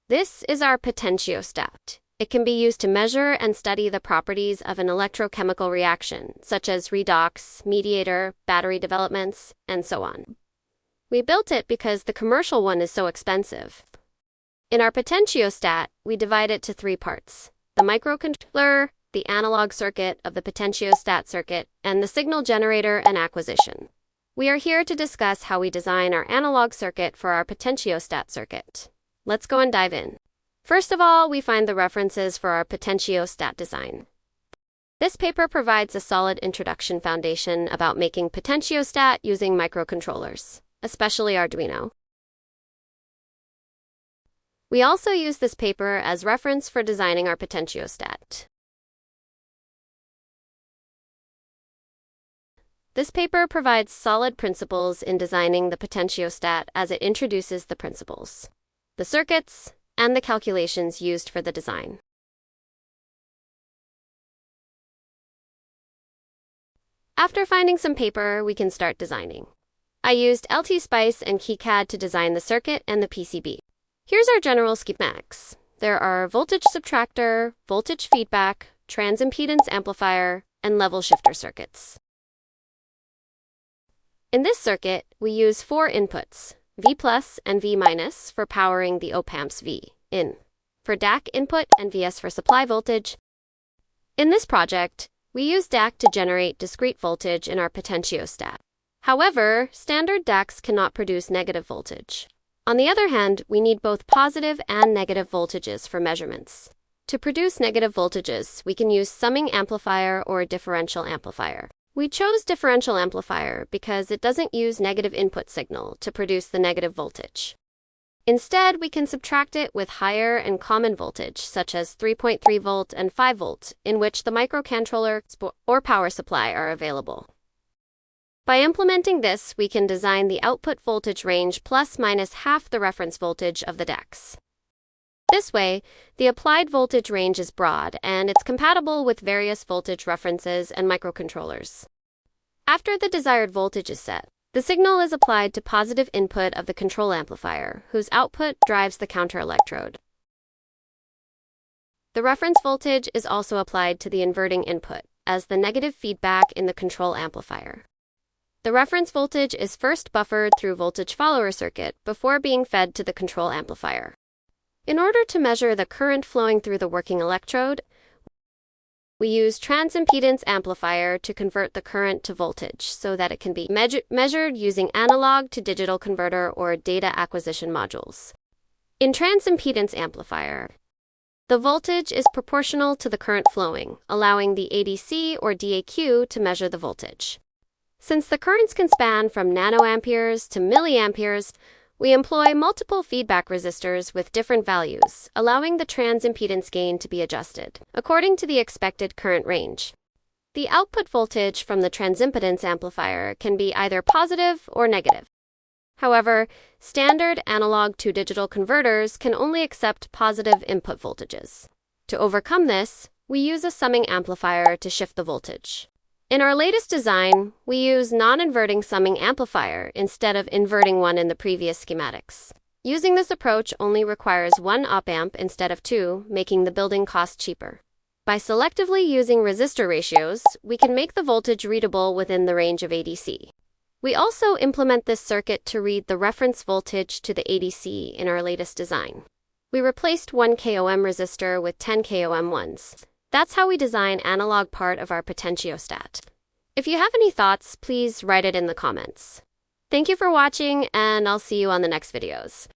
This is our potentiostat. It can be used to measure and study the properties of an electrochemical reaction, such as redox, mediator, battery developments, and so on. We built it because the commercial one is so expensive. In our potentiostat, we divide it to 3 parts: the microcontroller, the analog circuit of the potentiostat circuit, and the signal generator and acquisition. We are here to discuss how we design our analog circuit for our potentiostat circuit. Let's go and dive in. First of all, we find the references for our potentiostat design. This paper provides a solid introduction foundation about making potentiostat using microcontrollers, especially Arduino. We also use this paper as reference for designing our potentiostat. This paper provides solid principles in designing the potentiostat as it introduces the principles, the circuits, and the calculations used for the design. After finding some paper, we can start designing. I used LT-Spice and KiCad to design the circuit and the PCB. Here's our general schematics. There are voltage subtractor, voltage feedback, transimpedance amplifier, and level shifter circuits. In this circuit, we use 4 inputs, V plus and V minus for powering the op-amps V in, for DAC input and Vs for supply voltage. In this project, we use DAC to generate discrete voltage in our potentiostat. However, standard DACs cannot produce negative voltage. On the other hand, we need both positive and negative voltages for measurements. To produce negative voltages, we can use summing amplifier or a differential amplifier. We chose differential amplifier because it doesn't use negative input signal to produce the negative voltage. Instead, we can subtract it with higher and common voltage, such as 3.3 volt and 5 volt, in which the microcontroller or power supply are available. By implementing this, we can design the output voltage range plus minus half the reference voltage of the DACs. This way, the applied voltage range is broad, and it's compatible with various voltage references and microcontrollers. After the desired voltage is set, the signal is applied to positive input of the control amplifier, whose output drives the counter electrode. The reference voltage is also applied to the inverting input, as the negative feedback in the control amplifier. The reference voltage is first buffered through voltage follower circuit before being fed to the control amplifier. In order to measure the current flowing through the working electrode, we use transimpedance amplifier to convert the current to voltage so that it can be measured using analog to digital converter or data acquisition modules. In transimpedance amplifier, the voltage is proportional to the current flowing, allowing the ADC or DAQ to measure the voltage. Since the currents can span from nanoamperes to milliamperes, we employ multiple feedback resistors with different values, allowing the transimpedance gain to be adjusted according to the expected current range. The output voltage from the transimpedance amplifier can be either positive or negative. However, standard analog to digital converters can only accept positive input voltages. To overcome this, we use a summing amplifier to shift the voltage. In our latest design, we use non-inverting summing amplifier instead of inverting one in the previous schematics. Using this approach only requires 1 op-amp instead of 2, making the building cost cheaper. By selectively using resistor ratios, we can make the voltage readable within the range of ADC. We also implement this circuit to read the reference voltage to the ADC in our latest design. We replaced 1 kΩ resistor with 10 kΩ ones. That's how we design analog part of our potentiostat. If you have any thoughts, please write it in the comments. Thank you for watching, and I'll see you on the next videos.